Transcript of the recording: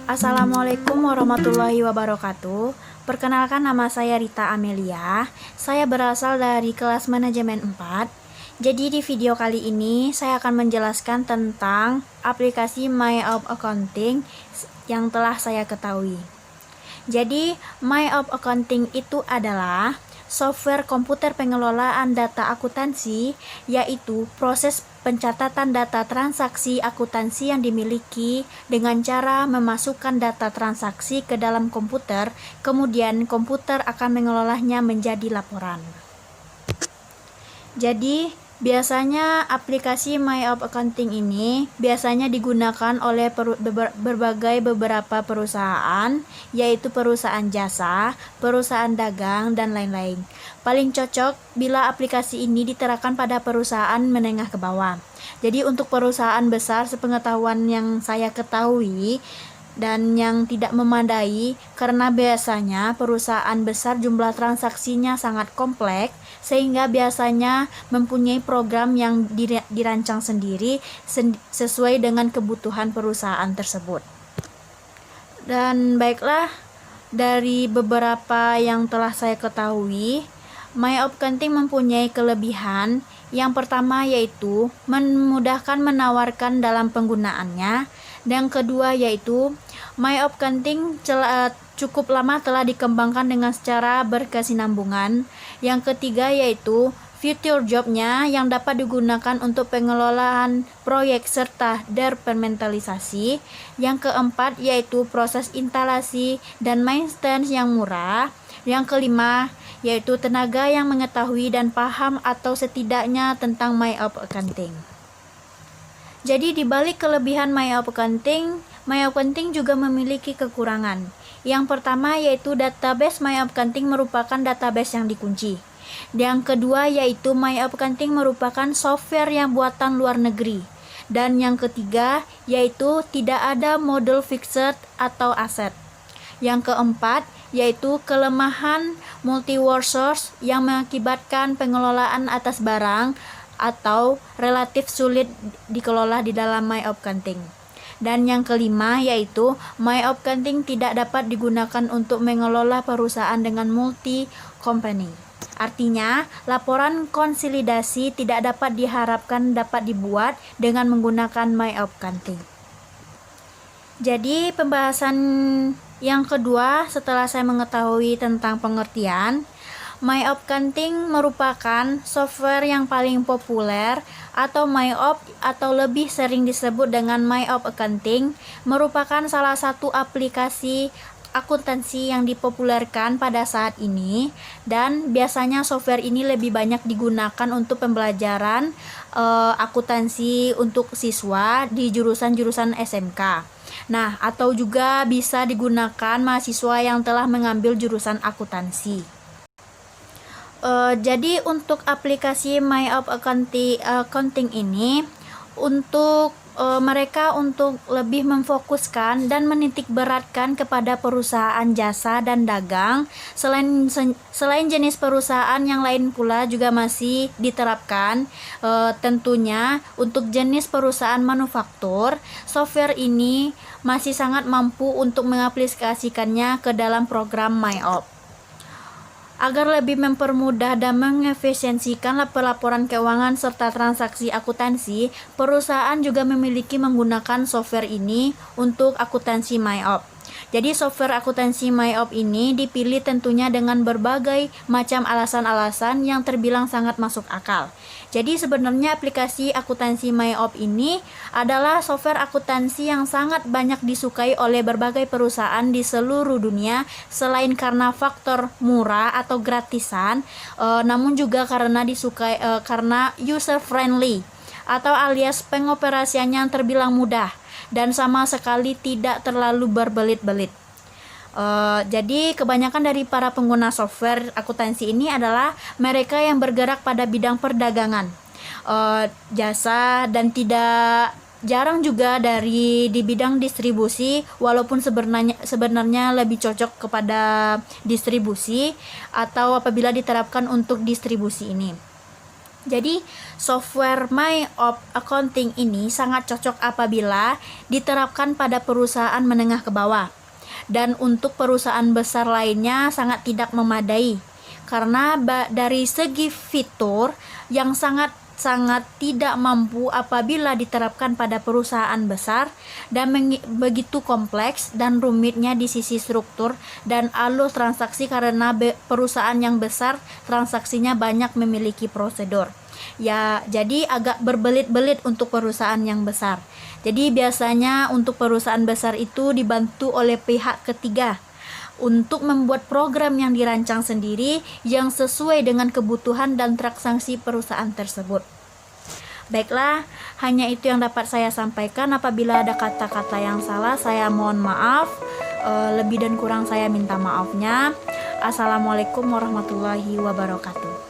Assalamualaikum warahmatullahi wabarakatuh. Perkenalkan, nama saya Rita Amelia. Saya berasal dari kelas manajemen 4. Jadi di video kali ini saya akan menjelaskan tentang aplikasi MyOp Accounting yang telah saya ketahui. Jadi MyOp Accounting itu adalah software komputer pengelolaan data akuntansi, yaitu proses pencatatan data transaksi akuntansi yang dimiliki dengan cara memasukkan data transaksi ke dalam komputer, kemudian komputer akan mengelolanya menjadi laporan. Jadi, biasanya aplikasi MyOp Accounting ini biasanya digunakan oleh beberapa perusahaan, yaitu perusahaan jasa, perusahaan dagang, dan lain-lain. Paling cocok bila aplikasi ini diterapkan pada perusahaan menengah ke bawah. Jadi untuk perusahaan besar, sepengetahuan yang saya ketahui, dan yang tidak memadai, karena biasanya perusahaan besar jumlah transaksinya sangat kompleks, sehingga biasanya mempunyai program yang dirancang sendiri sesuai dengan kebutuhan perusahaan tersebut. Dan baiklah, dari beberapa yang telah saya ketahui, MyOp Accounting mempunyai kelebihan. Yang pertama yaitu memudahkan menawarkan dalam penggunaannya. Dan kedua yaitu MyOp Accounting cukup lama telah dikembangkan dengan secara berkesinambungan. Yang ketiga yaitu fitur jobnya yang dapat digunakan untuk pengelolaan proyek serta departementalisasi. Yang keempat yaitu proses instalasi dan maintenance yang murah. Yang kelima yaitu tenaga yang mengetahui dan paham atau setidaknya tentang MyOp Accounting. Jadi di balik kelebihan MyOp Accounting juga memiliki kekurangan. Yang pertama yaitu database MyOp Accounting merupakan database yang dikunci. Yang kedua yaitu MyOp Accounting merupakan software yang buatan luar negeri. Dan yang ketiga yaitu tidak ada model fixed atau aset. Yang keempat yaitu kelemahan multi-word source yang mengakibatkan pengelolaan atas barang atau relatif sulit dikelola di dalam MyOp Accounting. Dan yang kelima yaitu MyOp Accounting tidak dapat digunakan untuk mengelola perusahaan dengan multi company. Artinya, laporan konsolidasi tidak dapat diharapkan dapat dibuat dengan menggunakan MyOp Accounting. Jadi, pembahasan yang kedua setelah saya mengetahui tentang pengertian, MyOp Accounting merupakan software yang paling populer atau MyOp atau lebih sering disebut dengan MyOp Accounting merupakan salah satu aplikasi akuntansi yang dipopulerkan pada saat ini, dan biasanya software ini lebih banyak digunakan untuk pembelajaran akuntansi untuk siswa di jurusan-jurusan SMK. Nah, atau juga bisa digunakan mahasiswa yang telah mengambil jurusan akuntansi. Jadi untuk aplikasi MyOp Accounting ini untuk mereka untuk lebih memfokuskan dan menitik beratkan kepada perusahaan jasa dan dagang. Selain jenis perusahaan yang lain pula juga masih diterapkan. Tentunya untuk jenis perusahaan manufaktur, software ini masih sangat mampu untuk mengaplikasikannya ke dalam program MyOp. Agar lebih mempermudah dan mengefisiensikan pelaporan keuangan serta transaksi akuntansi, perusahaan juga memiliki menggunakan software ini untuk akuntansi MyOp. Jadi software akuntansi MyOp ini dipilih tentunya dengan berbagai macam alasan-alasan yang terbilang sangat masuk akal. Jadi sebenarnya aplikasi akuntansi MyOp ini adalah software akuntansi yang sangat banyak disukai oleh berbagai perusahaan di seluruh dunia, selain karena faktor murah atau gratisan, namun juga karena disukai karena user friendly atau alias pengoperasiannya yang terbilang mudah dan sama sekali tidak terlalu berbelit-belit. Jadi kebanyakan dari para pengguna software akuntansi ini adalah mereka yang bergerak pada bidang perdagangan, jasa, dan tidak jarang juga di bidang distribusi, walaupun sebenarnya lebih cocok kepada distribusi atau apabila diterapkan untuk distribusi ini. Jadi, software My of Accounting ini sangat cocok apabila diterapkan pada perusahaan menengah ke bawah. Dan untuk perusahaan besar lainnya sangat tidak memadai. Karena dari segi fitur yang sangat tidak mampu apabila diterapkan pada perusahaan besar dan begitu kompleks dan rumitnya di sisi struktur dan alur transaksi karena perusahaan yang besar transaksinya banyak memiliki prosedur. Ya, jadi agak berbelit-belit untuk perusahaan yang besar. Jadi biasanya untuk perusahaan besar itu dibantu oleh pihak ketiga untuk membuat program yang dirancang sendiri yang sesuai dengan kebutuhan dan transaksi perusahaan tersebut. Baiklah, hanya itu yang dapat saya sampaikan. Apabila ada kata-kata yang salah, saya mohon maaf. Lebih dan kurang saya minta maafnya. Assalamualaikum warahmatullahi wabarakatuh.